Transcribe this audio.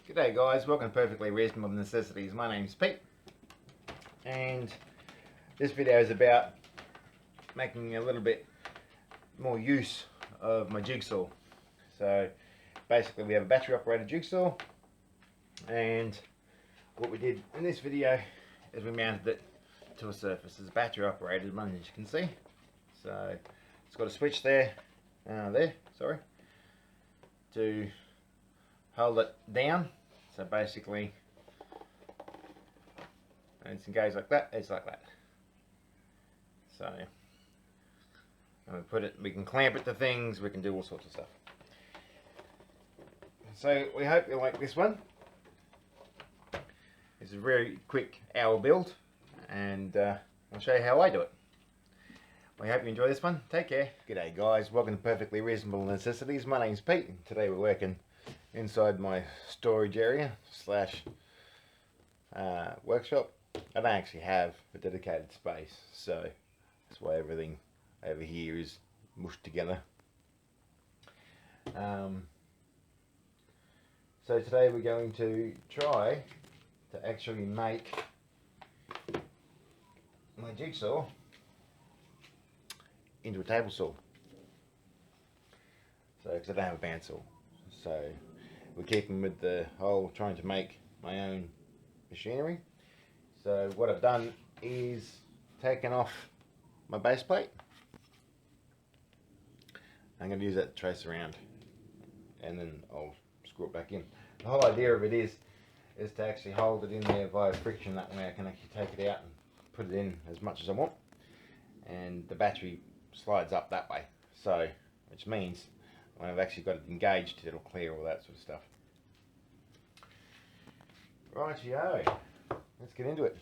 G'day guys, welcome to Perfectly Reasonable Necessities. My name's Pete and this video is about making a little bit more use of my jigsaw. So basically we have a battery operated jigsaw, and what we did in this video is we mounted it to a surface. It's a battery operated one, as you can see. So it's got a switch there, to hold it down. So basically, and it's engaged like that, it's like that. So and we put it, we can clamp it to things, we can do all sorts of stuff. So we hope you like this one. It's a very quick hour build, and I'll show you how I do it. We hope you enjoy this one. Take care. G'day guys, welcome to Perfectly Reasonable Necessities. My name's Pete, and today we're working inside my storage area slash workshop. I don't actually have a dedicated space, so that's why everything over here is mushed together. So today we're going to try to actually make my jigsaw into a table saw. So, because I don't have a bandsaw, so we're keeping with the whole trying to make my own machinery. So what I've done is taken off my base plate. I'm going to use that to trace around, and then I'll screw it back in. The whole idea of it is to actually hold it in there via friction. That way I can actually take it out and put it in as much as I want, and the battery slides up that way. So, which means when I've actually got it engaged, it'll clear all that sort of stuff. Rightio, let's get into it.